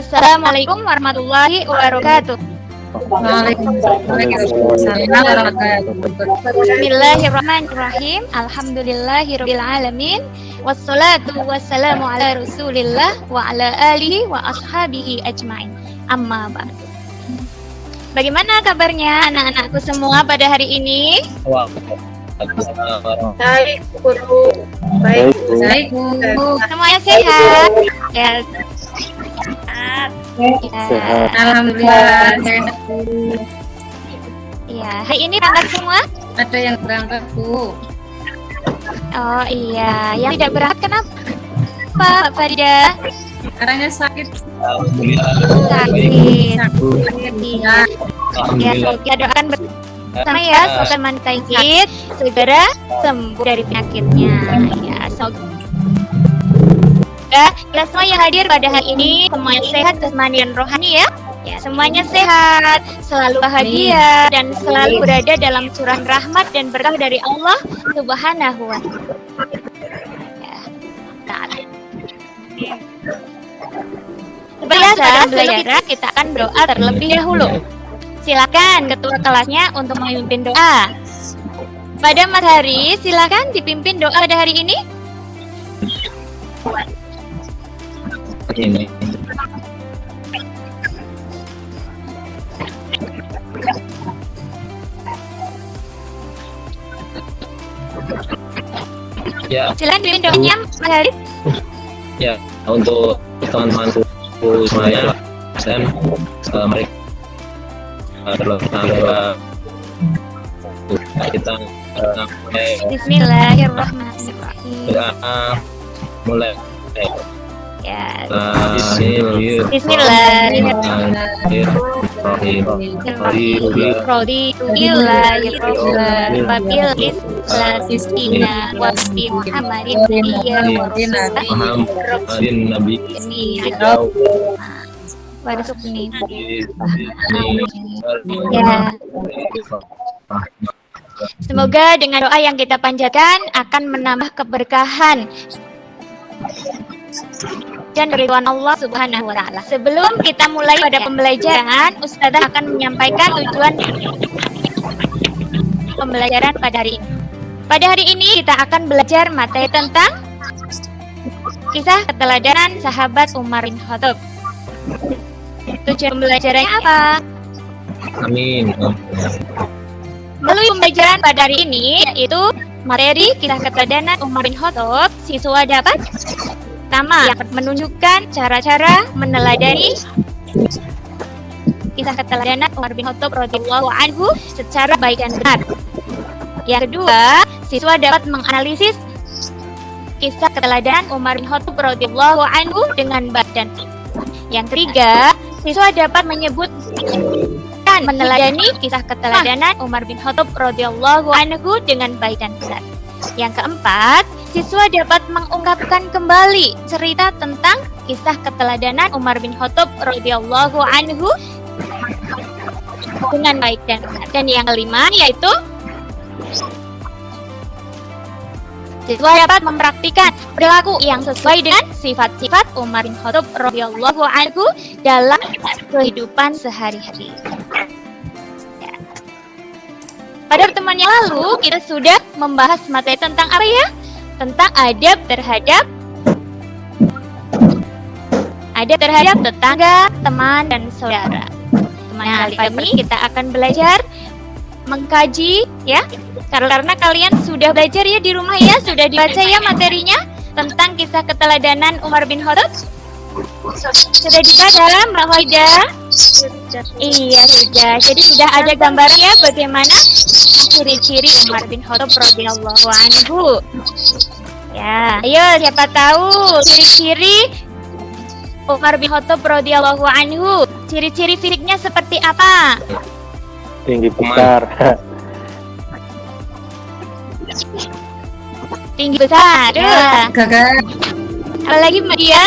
Assalamualaikum warahmatullahi wabarakatuh. Waalaikumsalam warahmatullahi wabarakatuh. Bismillahirrahmanirrahim. Alhamdulillahirabbil alamin. Wassalatu wassalamu ala Rasulillah wa ala alihi wa ashabihi ajmain. Amma ba'd. Bagaimana kabarnya anak-anakku semua pada hari ini? Baik, Guru. Baik, Assalamualaikum. Semuanya sehat? Ya. Sehat. Alhamdulillah sehat. Iya, hari ini berangkat semua? Ada yang berangkat Bu. Oh iya, yang tidak berangkat kenapa? Pak Farida? Orangnya sakit. Sakit. Iya. Ya, semoga doakan bersama ya, semoga teman sakit segera sembuh dari penyakitnya. Ya, semoga kita semua yang hadir pada hari ini semuanya sehat jasmani dan rohani ya. Ya, semuanya sehat, selalu bahagia dan selalu berada dalam curahan rahmat dan berkah dari Allah Subhanahu wa Ta'ala. Seperti biasa, belajar kita akan berdoa terlebih dahulu. Silakan ketua kelasnya untuk memimpin doa. Pada Mas Hari, silakan dipimpin doa pada hari ini. Ini ya, Silakan dipimpin doanya Mas Hari. ya untuk teman-temanku semuanya, saya mereka kita Bismillahirrahmanirrahim. mulai Ya. Semoga dengan doa yang kita panjatkan akan menambah keberkahan dan ridwan Allah Subhanahu wa Ta'ala. Sebelum kita mulai pada pembelajaran, Ustazah akan menyampaikan tujuan pembelajaran pada hari ini. Pada hari ini kita akan belajar materi tentang kisah keteladanan sahabat Umar bin Khattab. Tujuan pembelajarannya apa? Amin. Melalui pembelajaran pada hari ini yaitu materi kisah keteladanan Umar bin Khattab, siswa dapat pertama, menunjukkan cara-cara meneladani kisah keteladanan Umar bin Khattab radhiyallahu anhu secara baik dan benar. Yang kedua, siswa dapat menganalisis kisah keteladanan Umar bin Khattab radhiyallahu anhu dengan baik dan benar. Yang ketiga, siswa dapat menyebutkan meneladani kisah keteladanan Umar bin Khattab radhiyallahu anhu dengan baik dan benar. Yang keempat, siswa dapat mengungkapkan kembali cerita tentang kisah keteladanan Umar bin Khattab radhiyallahu anhu dengan baik dan benar. Dan yang kelima yaitu siswa dapat mempraktikkan perilaku yang sesuai dengan sifat-sifat Umar bin Khattab radhiyallahu anhu dalam kehidupan sehari-hari. Pada pertemuan yang lalu, kita sudah membahas materi tentang apa ya? Tentang adab terhadap tetangga, teman, dan saudara. Teman kami kita akan belajar mengkaji ya. Karena kalian sudah belajar ya di rumah ya, sudah dibaca ya materinya tentang kisah keteladanan Umar bin Khattab. Sudah dibaca Mbak Hoida? Iya sudah. Jadi sudah ada gambarnya bagaimana ciri-ciri Umar bin Khattab radhiyallahu anhu. Ya, ayo siapa tahu ciri-ciri Umar bin Khattab radhiyallahu anhu. Ciri-ciri fisiknya seperti apa? Tinggi besar. Tinggi besar. Gagah. Apalagi Mbak Dia?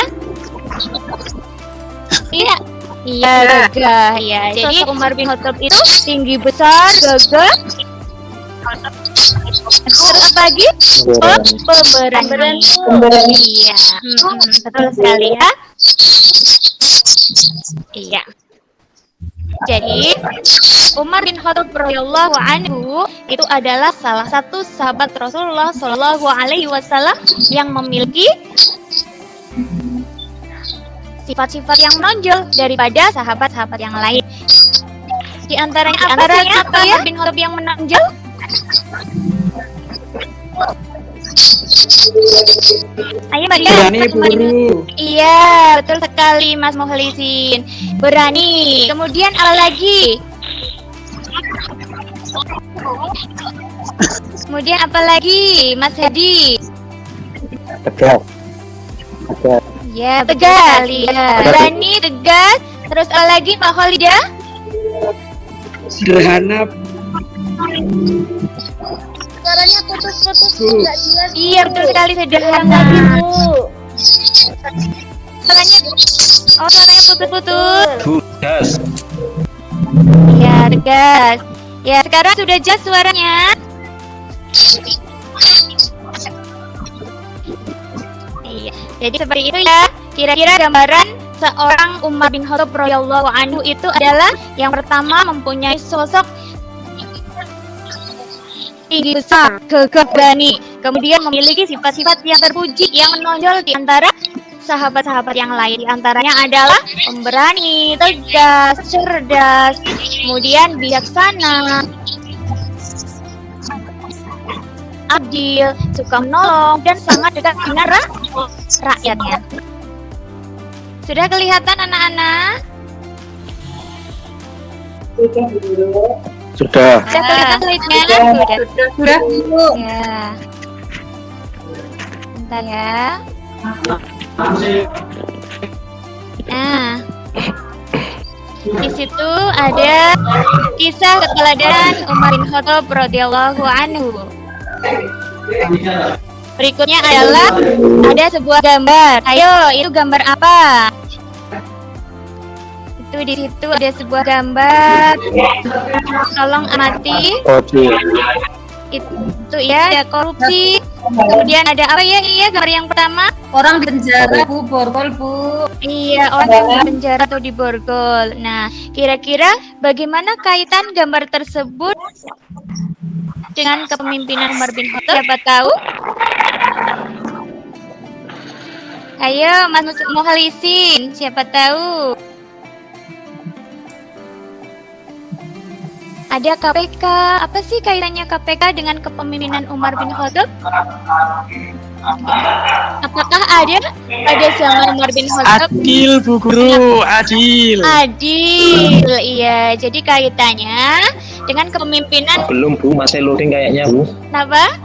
Iya. Iya, gagah ya. Jadi Umar bin Khattab itu tinggi besar, gagah. Terus apa lagi? Pemberani. Iya, betul sekali ya. Iya. Jadi Umar bin Khattab radhiyallahu anhu itu adalah salah satu sahabat Rasulullah Shallallahu Alaihi Wasallam yang memiliki sifat-sifat yang menonjol daripada sahabat-sahabat yang lain. Di antaranya apa ya Umar bin Khattab yang menonjol? Ayo Berani buru. Iya, betul sekali Mas Mukhlisin. Berani. Kemudian apa lagi? Kemudian apa lagi, Mas Hadi? Tegas. Tegas. Ya, tegas. Iya. Berani, tegas. Terus apa lagi, Pak Kholidah? Sederhana. Suaranya putus-putus, nggak jelas. Iya, betul sekali, sederhana. Suaranya putus-putus. Tegas. Ya, tegas. Ya, sekarang sudah jelas suaranya. Iya, jadi seperti itu ya. Kira-kira gambaran seorang Umar bin Khattab radhiyallahu anhu itu adalah yang pertama mempunyai sosok tinggi besar, gagah berani, kemudian memiliki sifat-sifat yang terpuji yang menonjol di antara sahabat-sahabat yang lain. Di antaranya adalah pemberani, tegas, cerdas, kemudian bijaksana, adil, suka menolong, dan sangat dekat dengan rakyatnya. Sudah kelihatan anak-anak? Sudah. Sudah kelihatan slide-nya? Sudah, Bu. Ya. Bentar ya. Nah, di situ ada kisah keteladanan Umar bin Khattab radhiyallahu anhu. Berikutnya adalah ada sebuah gambar. Ayo, itu gambar apa? Itu di situ ada sebuah gambar. Tolong amati. Oke. Itu ya, ada korupsi. Kemudian ada apa ya? Iya, gambar yang pertama. Orang di penjara, Bu, borgol, Bu. Iya, orang yang di penjara atau di borgol. Nah, kira-kira bagaimana kaitan gambar tersebut dengan kepemimpinan Umar bin Khattab? Siapa tahu? Ayo, Mas Mukhlisin, siapa tahu? Ada KPK. Apa sih kaitannya KPK dengan kepemimpinan Umar bin Khattab? Apakah ada pada zaman Umar bin Khattab? Adil, Bu Guru, adil. Adil, iya. Jadi kaitannya dengan kepemimpinan. Belum Bu, masih loading kayaknya Bu. Kenapa?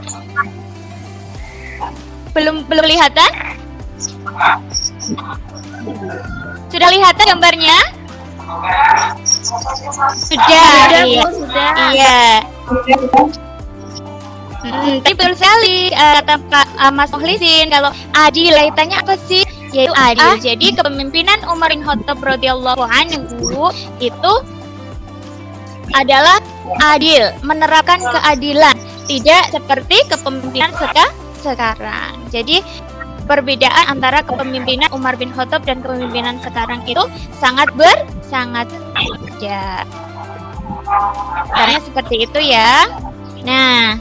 Belum kelihatan? Sudah lihat gambarnya? Sudah, iya. Sudah. Iya. Tapi betul sekali kata Pak Mas Mukhlisin, kalau adil kaitannya apa sih? Yaitu adil. Jadi kepemimpinan Umar bin Khattab radhiyallahu anhu itu adalah adil, menerapkan keadilan, tidak seperti kepemimpinan sekarang. Jadi perbedaan antara kepemimpinan Umar bin Khattab dan kepemimpinan sekarang itu sangat beda. Caranya seperti itu ya. Nah,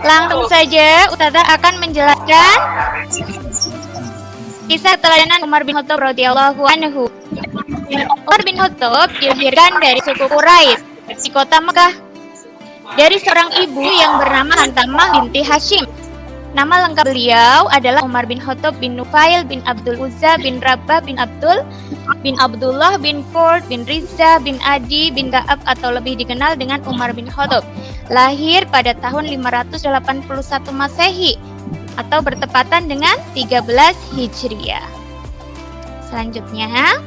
langsung saja Ustazah akan menjelaskan kisah keteladanan Umar bin Khattab radhiyallahu anhu. Umar bin Khattab dilahirkan dari suku Quraisy di kota Mekah dari seorang ibu yang bernama Hantamah binti Hashim. Nama lengkap beliau adalah Umar bin Khattab bin Nufail bin Abdul Uzza bin Rabbah bin Abdullah bin Ford bin Rizza bin Adi bin Ka'ab atau lebih dikenal dengan Umar bin Khattab. Lahir pada tahun 581 Masehi atau bertepatan dengan 13 Hijriah. Selanjutnya,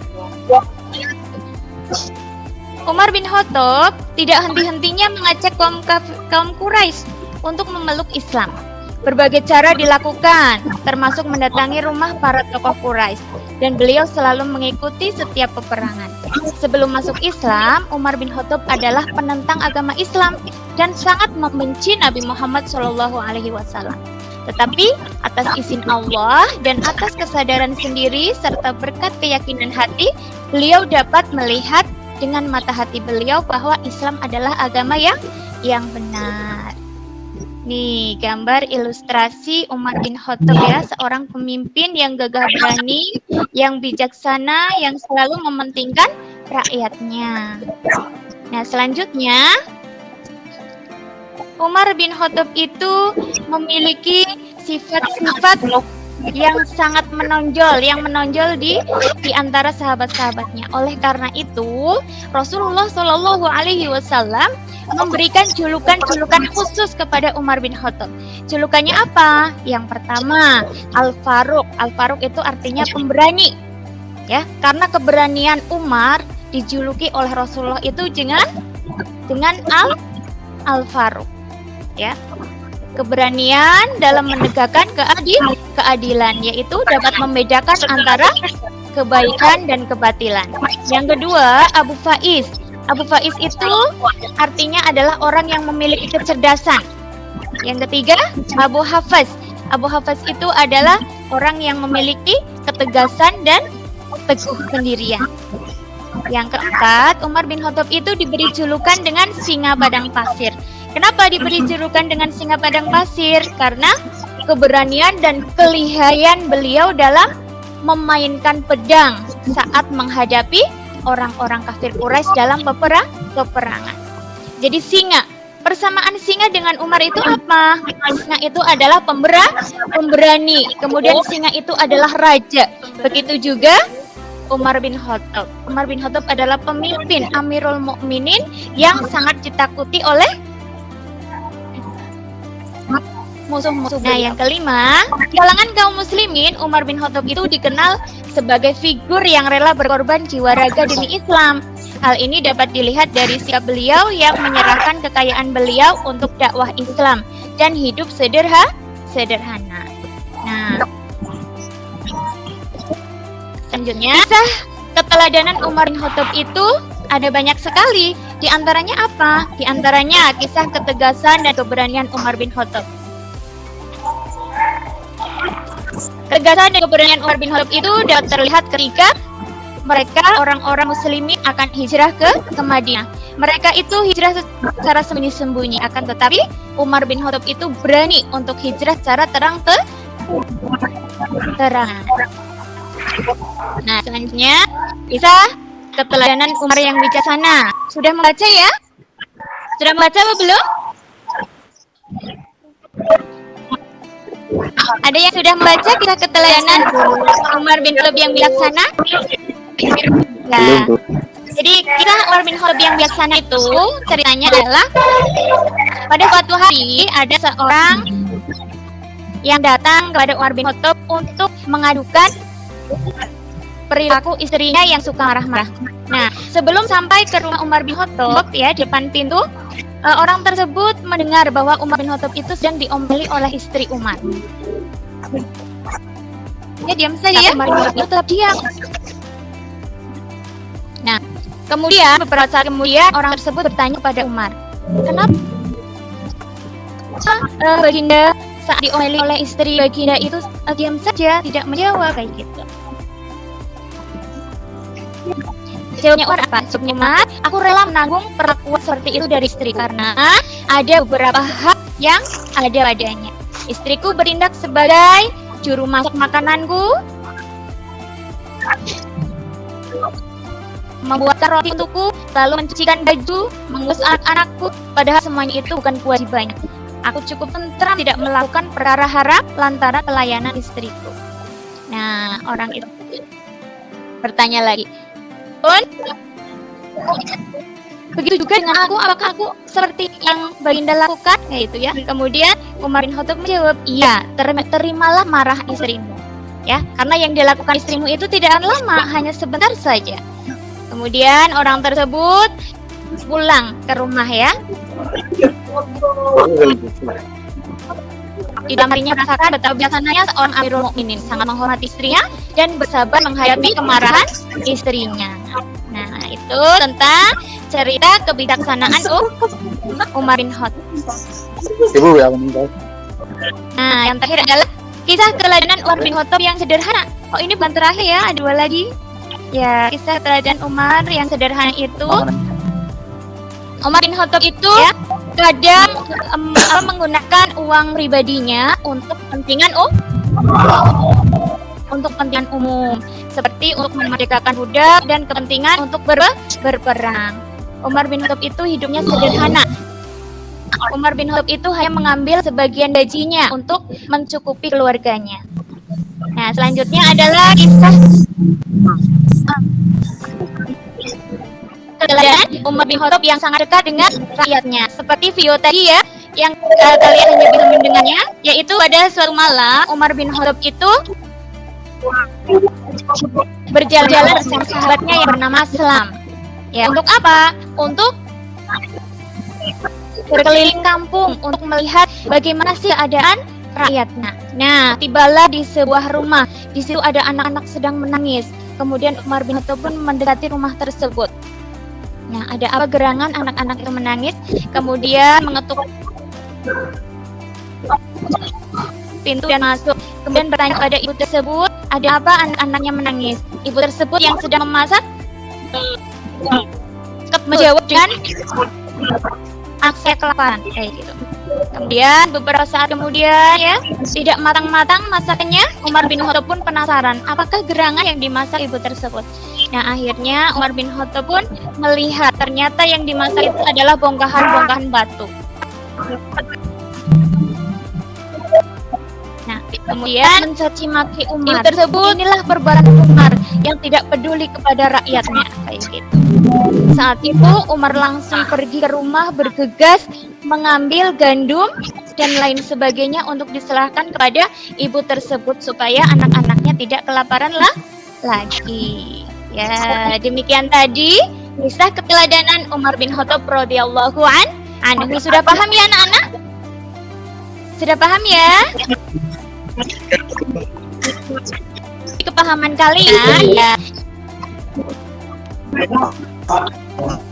Umar bin Khattab tidak henti-hentinya mengajak kaum Quraisy untuk memeluk Islam. Berbagai cara dilakukan, termasuk mendatangi rumah para tokoh Quraisy, dan beliau selalu mengikuti setiap peperangan. Sebelum masuk Islam, Umar bin Khattab adalah penentang agama Islam dan sangat membenci Nabi Muhammad SAW. Tetapi atas izin Allah dan atas kesadaran sendiri serta berkat keyakinan hati, beliau dapat melihat dengan mata hati beliau bahwa Islam adalah agama yang benar. Nih, gambar ilustrasi Umar bin Khattab ya, seorang pemimpin yang gagah berani, yang bijaksana, yang selalu mementingkan rakyatnya. Nah, selanjutnya Umar bin Khattab itu memiliki sifat-sifat yang sangat menonjol, di antara sahabat-sahabatnya. Oleh karena itu, Rasulullah Shallallahu Alaihi Wasallam memberikan julukan-julukan khusus kepada Umar bin Khattab. Julukannya apa? Yang pertama, Al-Faruq. Al-Faruq itu artinya pemberani. Ya, karena keberanian Umar dijuluki oleh Rasulullah itu dengan Al-Faruq. Ya. Keberanian dalam menegakkan keadilan, yaitu dapat membedakan antara kebaikan dan kebatilan. Yang kedua, Abu Faiz. Abu Faiz itu artinya adalah orang yang memiliki kecerdasan. Yang ketiga, Abu Hafaz. Abu Hafaz itu adalah orang yang memiliki ketegasan dan teguh pendirian. Yang keempat, Umar bin Khattab itu diberi julukan dengan singa padang pasir. Kenapa diberi julukan dengan singa padang pasir? Karena keberanian dan kelihayan beliau dalam memainkan pedang saat menghadapi orang-orang kafir Quraisy dalam peperangan. Jadi singa, persamaan singa dengan Umar itu apa? Singa itu adalah pemberani, kemudian singa itu adalah raja. Begitu juga Umar bin Khattab. Umar bin Khattab adalah pemimpin Amirul Mukminin yang sangat ditakuti oleh musuh-musuh. Nah, yang kelima, di kalangan kaum muslimin, Umar bin Khattab itu dikenal sebagai figur yang rela berkorban jiwa raga demi Islam. Hal ini dapat dilihat dari sikap beliau yang menyerahkan kekayaan beliau untuk dakwah Islam dan hidup sederhana. Nah, selanjutnya, kisah keteladanan Umar bin Khattab itu ada banyak sekali. Di antaranya apa? Di antaranya kisah ketegasan dan keberanian Umar bin Khattab. Ketegasan dan keberanian Umar bin Khattab itu dapat terlihat ketika mereka orang-orang muslimin akan hijrah ke Madinah. Mereka itu hijrah secara sembunyi-sembunyi, akan tetapi Umar bin Khattab itu berani untuk hijrah secara terang-terangan. Nah, selanjutnya kisah keteladanan Umar yang bijaksana. Sudah membaca ya? Sudah membaca atau belum? Ada yang sudah membaca kisah keteladanan Umar bin Khattab yang bijaksana? Ya. Jadi kisah Umar bin Khattab yang bijaksana itu ceritanya adalah pada suatu hari ada seorang yang datang kepada Umar bin Khattab untuk mengadukan perilaku istrinya yang suka marah-marah. Nah, sebelum sampai ke rumah Umar bin Khattab ya, di depan pintu, orang tersebut mendengar bahwa Umar bin Khattab itu sedang diomeli oleh istri Umar. Dia diam saja ya, Umar bin Khattab itu tetap diam. Nah, kemudian beberapa saat kemudian orang tersebut bertanya pada Umar, kenapa Baginda saat diomeli oleh istri Baginda itu diam saja, tidak menjawab kayak gitu. Jawabnya Umar apa? Jawabnya Umar, aku rela menanggung perlakuan seperti itu dari istri karena ada beberapa hak yang ada padanya. Istriku bertindak sebagai juru masak makananku, membuatkan roti untukku, lalu mencucikan baju, mengurus anak-anakku, padahal semuanya itu bukan kewajibannya. Aku cukup tentram tidak melakukan perkara haram lantaran pelayanan istriku. Nah, orang itu bertanya lagi, begitu juga dengan aku, apakah aku seperti yang Baginda lakukan? Kayak itu ya. Kemudian Umar bin Khattab menjawab, iya, terimalah marah istrimu. Ya, karena yang dilakukan istrimu itu tidak lama, hanya sebentar saja. Kemudian orang tersebut pulang ke rumah ya. Di dalam harinya merasakan betapa bijaksananya seorang Amirul Mukminin, sangat menghormati istrinya dan bersabar menghadapi kemarahan istrinya. Nah, itu tentang cerita kebijaksanaan Umar bin Khattab. Ibu ya meninggal. Nah, yang terakhir adalah kisah teladan Umar bin Khattab yang sederhana. Oh, ini bukan terakhir ya, ada 2 lagi. Ya, kisah teladan Umar yang sederhana itu. Umar bin Khattab itu ya, kadang menggunakan uang pribadinya untuk kepentingan umum, seperti untuk memerdekakan budak dan kepentingan untuk berperang. Umar bin Khattab itu hidupnya sederhana. Umar bin Khattab itu hanya mengambil sebagian gajinya untuk mencukupi keluarganya. Nah, selanjutnya adalah kisah teladan Umar bin Khattab yang sangat dekat dengan rakyatnya. Seperti video tadi ya, yang kalian hanya bisa mendengarnya, yaitu pada suatu malam Umar bin Khattab itu berjalan-jalan bersama sahabatnya yang bernama Selam. Ya, untuk apa? Untuk berkeliling kampung untuk melihat bagaimana sih keadaan rakyatnya. Nah, tibalah di sebuah rumah. Di situ ada anak-anak sedang menangis. Kemudian Umar bin Khattab pun mendekati rumah tersebut. Nah, ada apa gerangan anak-anak itu menangis? Kemudian mengetuk pintu dan masuk. Kemudian bertanya pada ibu tersebut, ada apa anak-anaknya menangis? Ibu tersebut yang sedang memasak menjawab dengan aksi kelaparan kayak gitu. Kemudian beberapa saat kemudian ya, tidak matang-matang masakannya, Umar bin Khattab pun penasaran apakah gerangan yang dimasak ibu tersebut. Nah, akhirnya Umar bin Khattab pun melihat ternyata yang dimasak itu adalah bongkahan-bongkahan batu. Nah, kemudian mencaci maki Umar tersebut. Inilah perbuatan Umar yang tidak peduli kepada rakyatnya kayak gitu. Saat itu Umar langsung pergi ke rumah bergegas mengambil gandum dan lain sebagainya untuk diserahkan kepada ibu tersebut supaya anak-anaknya tidak kelaparan lagi. Ya, demikian tadi kisah keteladanan Umar bin Khattab radhiyallahu anhu. Sudah paham ya anak-anak? Sudah paham ya? Kepahaman kalian ya.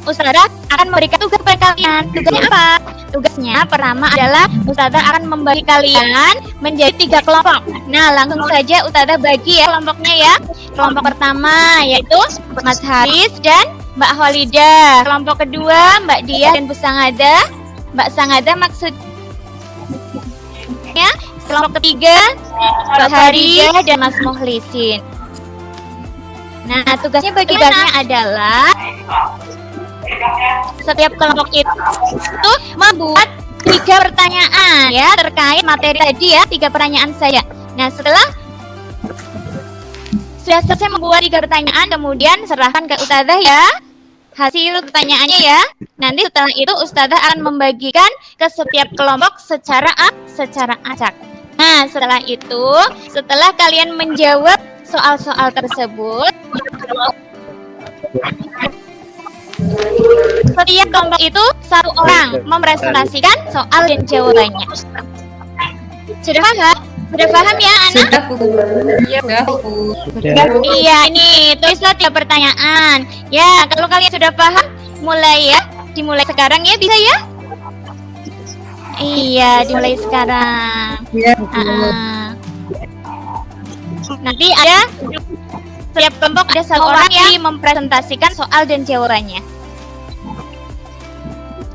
Ustazah akan memberikan tugas kepada kalian. Tugasnya apa? Tugasnya pertama adalah Ustazah akan membagi kalian menjadi 3 kelompok. Nah, langsung saja Ustazah bagi ya kelompoknya ya. Kelompok pertama yaitu Mas Haris dan Mbak Khalidah. Kelompok kedua Mbak Diah dan Bu Sangada. Mbak Sangada maksudnya. Kelompok ketiga Mbak Khalidah dan Mas Mukhlisin. Nah, tugasnya adalah setiap kelompok itu membuat 3 pertanyaan ya terkait materi tadi ya, 3 pertanyaan saja. Nah, setelah sudah selesai membuat 3 pertanyaan, kemudian serahkan ke Ustazah ya hasil pertanyaannya ya. Nanti setelah itu Ustazah akan membagikan ke setiap kelompok secara acak. Nah, setelah itu, setelah kalian menjawab soal-soal tersebut, setiap kelompok itu 1 orang mempresentasikan soal dan jawabannya. Sudah paham? Sudah paham ya, anak? Sudah, Bu. Sudah, Bu. Iya, ini tulislah 3 pertanyaan. Ya, kalau kalian sudah paham, mulai ya. Dimulai sekarang ya, bisa ya? Iya, dimulai sekarang. Nanti ada setiap kelompok ada 1 orang yang mempresentasikan soal dan jawabannya.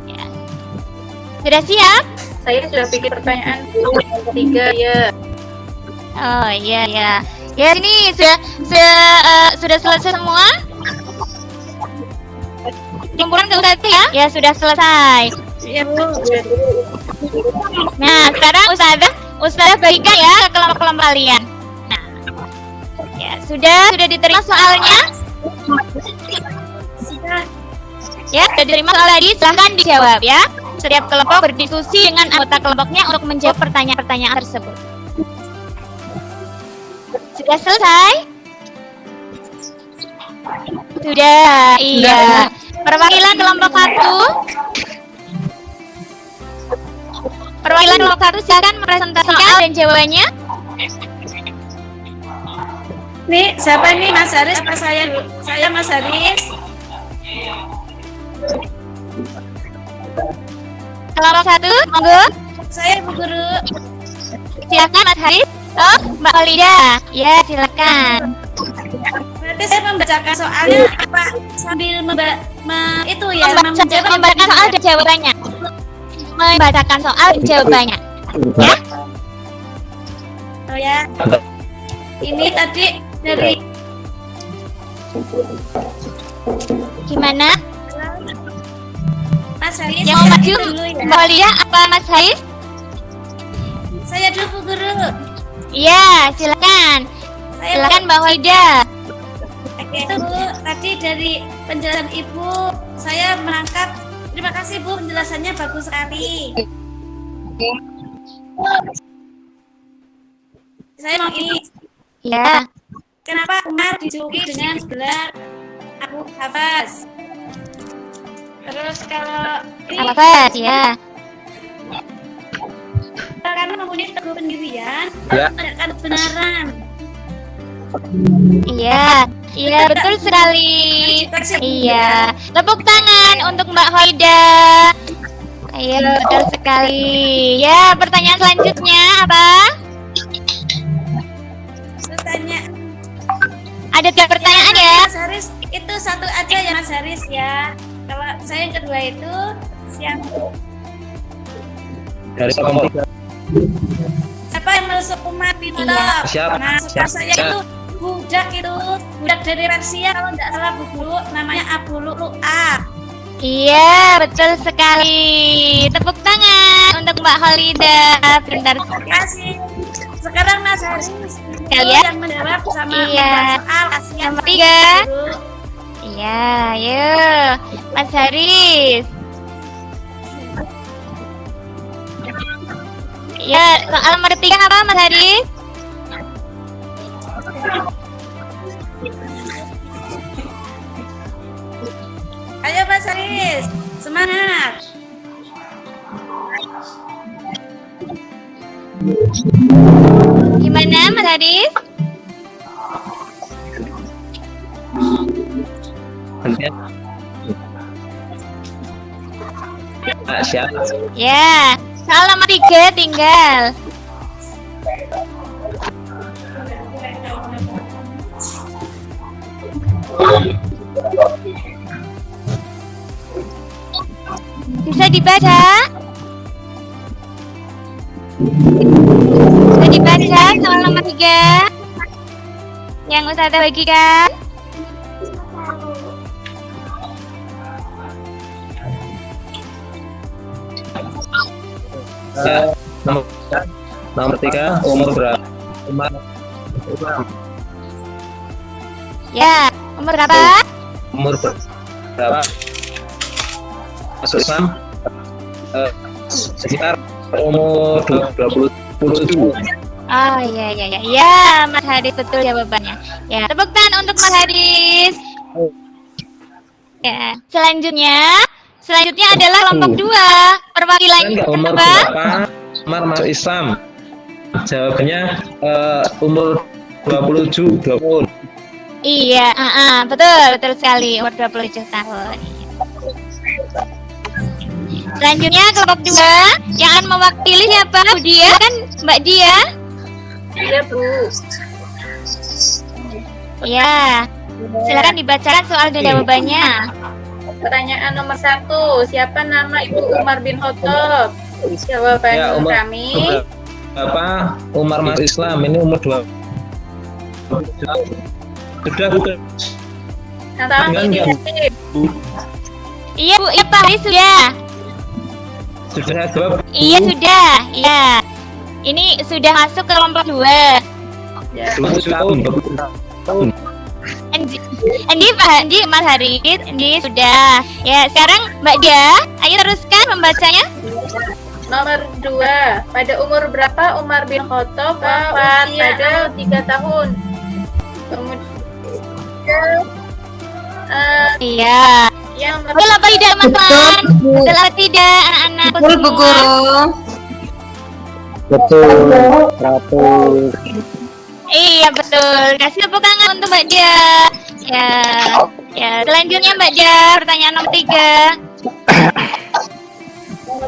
Ya. Sudah siap? Saya sudah pikir pertanyaan 3 ya. Oh iya ya. Ya ini sudah selesai semua. Kumpulan ke Ustazah ya? Ya sudah selesai. Iya, Bu. Nah, sekarang Ustazah bagikan ya ke kelompok-kelompok kalian. Nah, ya sudah diterima soalnya? Ya, sudah diterima soal tadi, silahkan dijawab ya. Setiap kelompok berdiskusi dengan anggota kelompoknya untuk menjawab pertanyaan-pertanyaan tersebut. Sudah selesai? Sudah, iya. Perwakilan kelompok 1. Perwakilan kelompok 1 silakan mempresentasikan soal dan jawabannya. Nih, siapa nih? Mas Haris apa saya? Saya Mas Haris. Kelompok 1, monggo. Saya Bu Guru. Silakan Mas Haris. Oh, Mbak Olida. Ya, silakan. Berarti saya membacakan soalnya apa sambil itu ya Membacakan soal dan jawabannya. Membacakan soal dan jawabannya. Ya? Oh ya. Ini tadi dari Gimana? Mas Haris. Yang mau maju dulu ya. Mbak Olida apa Mas Haris? Saya dulu Bu Guru. Iya, silakan. Saya Silakan Mbak Olida. itu Bu, tadi dari penjelasan Ibu saya menangkap. Terima kasih Bu, penjelasannya bagus sekali. Saya mau ini, Ya. kenapa Umar dijuluki dengan gelar Abu Hafaz? Terus kalau ini Apa ya? karena mempunyai teguh pendirian, Ya. menegakkan kebenaran. Iya. Iya, betul sekali. Iya. Tepuk tangan untuk Mbak Hoida. Iya, betul sekali. Ya, pertanyaan selanjutnya apa? Tanya Ada 3 pertanyaan ya? Mas Haris, itu satu aja ya Mas Haris ya. Kalau saya yang kedua itu siapa? Dari kelompok Siapa yang menusuk Umar bin Iya. Khattab? Siapa? Nah, setahu saya Siapa? itu budak dari Persia kalau tidak salah Bu Guru, namanya Abu Lu'lu'ah. Iya, betul sekali. Tepuk tangan untuk Mbak Holida. Bentar. Terima kasih. Sekarang Mas Haris Kalian? yang menjawab sama Iya. soal kasihan Nomor sama 3. Bu Guru. Iya, yuk. Mas Haris. Ya, soal nomor 3 apa Mas Haris? Ayo Mas Haris, semangat. Gimana Mas Haris? Siapa? Ya, soal nomor 3 tinggal. Bisa dibaca? Bisa dibaca soal nomor 3 yang Ustazah bagikan? Nomor nomor 3 umur berapa? Umar Ya, umur berapa? umur berapa? Masuk Islam sekitar umur 27. Oh iya iya iya. Ya, Mas Haris betul jawabannya. Ya, tepuk tangan untuk Mas Haris. Ya, selanjutnya adalah kelompok 2. Perwakilannya Umur apa? berapa Umar masuk Islam? Jawabannya umur 27 tahun. Iya, betul sekali, umur 27 tahun. Selanjutnya kelompok 2 yang akan mewakili siapa? Bu Dia kan, Mbak Dia? Iya Bu. Iya. Silakan dibacakan soal dan jawabannya. Pertanyaan nomor 1, siapa nama Ibu Umar bin Khattab? Jawaban Ya, umur kami berapa Umar masuk Islam? Ini umur 2. Sudah bukan? antara Dengan ini nggak? Iya Bu, iya Pak Haris sudah. Sudah jawab? Iya sudah, iya. Ini sudah masuk ke kelompok 2. ya. 27 tahun. 27 tahun. Andi Pak, Andi Mas Haris, Andi sudah. Ya, sekarang Mbak Dia, ayo teruskan membacanya. Nomor 2, pada umur berapa Umar bin Khattab wafat? Pada 3 tahun. Kemudian Iya. yang Betul apa tidak Mas Wan? Betul apa tidak anak-anak? Betul Bu Guru. Betul. 100. Iya betul. Kasih tepuk tangan untuk Mbak Dia. Ya. Ya, selanjutnya Mbak Dia, pertanyaan nomor 3.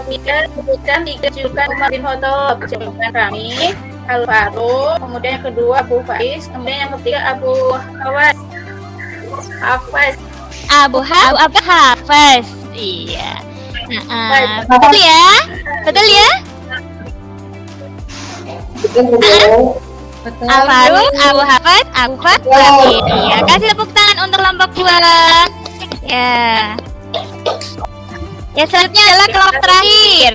ketiga, sebutkan 3 julukan Umar bin Khattab. Julukan kami Al-Faruq, kemudian yang kedua Abu Faiz, kemudian yang ketiga Abu Hawas. Abu Hafaz. Iya. Betul ya? Betul ya? Betul. Al-Faruq, Abu Hafaz, Abu Bakar. Iya, kasih tepuk tangan untuk kelompok 2. Ya. Ya, selanjutnya adalah kelompok terakhir.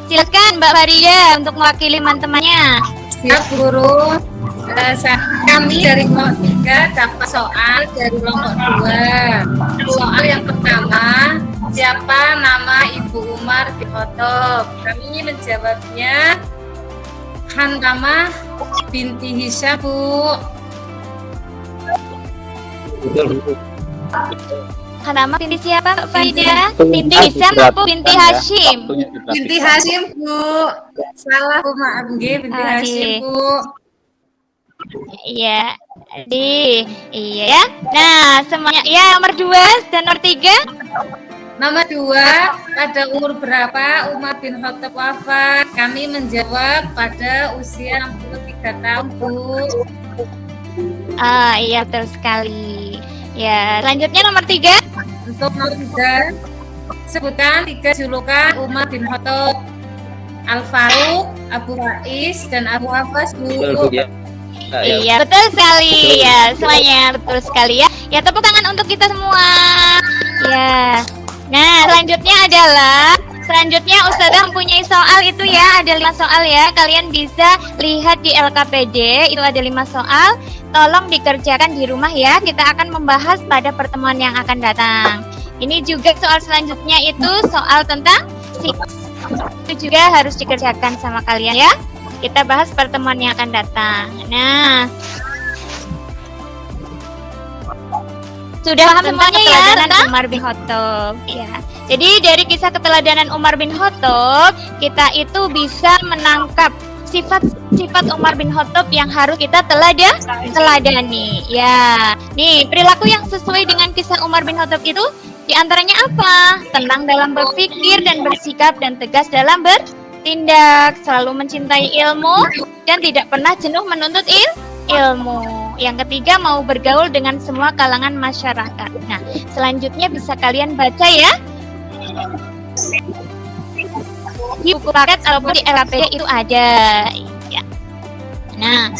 Silakan Mbak Farida untuk mewakili teman-temannya. Siap guru. Kami dari kelompok 3 dapat soal dari kelompok 2. Soal yang pertama, siapa nama Ibu Umar bin Khattab? Kami menjawabnya Hantamah binti Hisyam, Bu. Betul, Bu. Nama binti siapa Mbak Farida? Binti Hisyam atau binti Hashim? Binti Hashim, Bu. Salah, Bu, maaf nggih, binti Oh, Hashim, iya. Bu. Iya. Iya ya. Nah, semuanya ya nomor 2 dan nomor 3. Nomor 2, pada umur berapa Umar bin Khattab wafat? Kami menjawab pada usia 63 tahun, Bu. Iya betul sekali. Ya, selanjutnya nomor 3. Untuk nomor 3, sebutkan 3 julukan Umar bin Khattab. Al-Faruq, Abu Faiz, dan Abu Hafaz, Betul, Bu, Bu. ya. Nah, ya. Iya, betul sekali. Ya, semuanya betul sekali ya. Ya, tepuk tangan untuk kita semua. Ya. Nah, selanjutnya Ustazah mempunyai soal itu ya, ada 5 soal ya. Kalian bisa lihat di LKPD, itu ada 5 soal. Tolong dikerjakan di rumah ya. Kita akan membahas pada pertemuan yang akan datang. Ini juga soal selanjutnya itu soal tentang sikap. Itu juga harus dikerjakan sama kalian ya. Kita bahas pertemuan yang akan datang. Nah, sudah paham semuanya ya tentang Umar bin Khattab. Ya. Jadi dari kisah keteladanan Umar bin Khattab, kita itu bisa menangkap sifat-sifat Umar bin Khattab yang harus kita teladani. Ya. Nih, perilaku yang sesuai dengan kisah Umar bin Khattab itu diantaranya apa? Tenang dalam berpikir dan bersikap dan tegas dalam bertindak, selalu mencintai ilmu dan tidak pernah jenuh menuntut ilmu. Yang ketiga, mau bergaul dengan semua kalangan masyarakat. Nah, selanjutnya bisa kalian baca ya di buku paket ataupun di LKPD itu ada. Ya. Nah,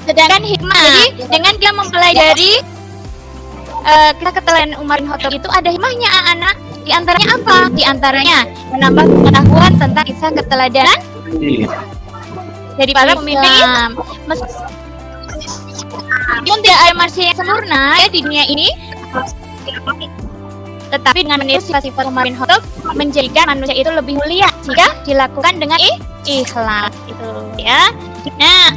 sedangkan hikmah. Jadi dengan kita mempelajari kisah keteladanan Umar bin Khattab itu ada hikmahnya anak. Di antaranya apa? Di antaranya menambah pengetahuan tentang kisah keteladanan dari para pemimpin. Meskipun tidak ada manusia yang sempurna ya di dunia ini, tetapi dengan meniru sifat-sifat Umar bin Khattab menjadikan manusia itu lebih mulia jika dilakukan dengan ikhlas itu ya. Nah,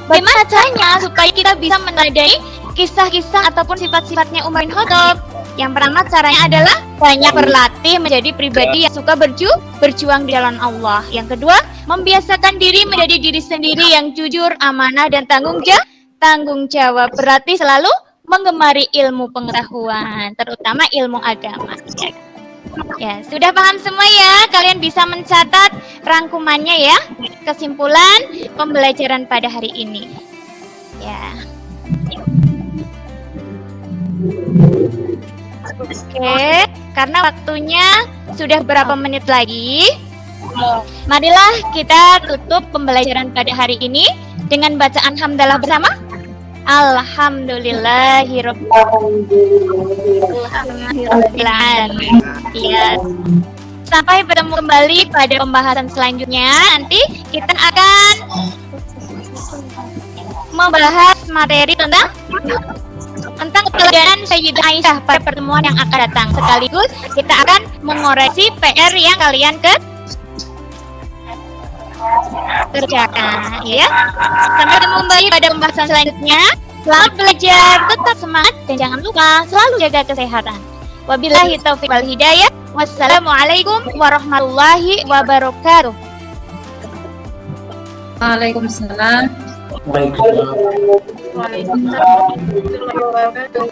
bagaimana caranya supaya kita bisa meneladani kisah-kisah ataupun sifat-sifatnya Umar bin Khattab? Yang pertama caranya adalah banyak berlatih menjadi pribadi yang suka berjuang di jalan Allah. Yang kedua, membiasakan diri menjadi diri sendiri yang jujur, amanah, dan tanggung jawab. Berarti selalu menggemari ilmu pengetahuan, terutama ilmu agama. Ya, sudah paham semua ya? Kalian bisa mencatat rangkumannya ya. Kesimpulan pembelajaran pada hari ini. Ya. Oke, karena waktunya sudah berapa menit lagi, marilah kita tutup pembelajaran pada hari ini dengan bacaan hamdalah bersama. Alhamdulillahirabbil alamin. Ya. Sampai bertemu kembali pada pembahasan selanjutnya. Nanti kita akan membahas materi tentang keteladanan Sayyidah Aisyah pada pertemuan yang akan datang. Sekaligus kita akan mengoreksi PR yang kalian kerjakan, ya. Sampai bertemu kembali pada pembahasan selanjutnya. Selamat belajar, tetap semangat, dan jangan lupa selalu jaga kesehatan. Wabillahi taufiq wal hidayah. Wassalamualaikum warahmatullahi wabarakatuh. Waalaikumsalam. Waalaikumsalam warahmatullahi wabarakatuh.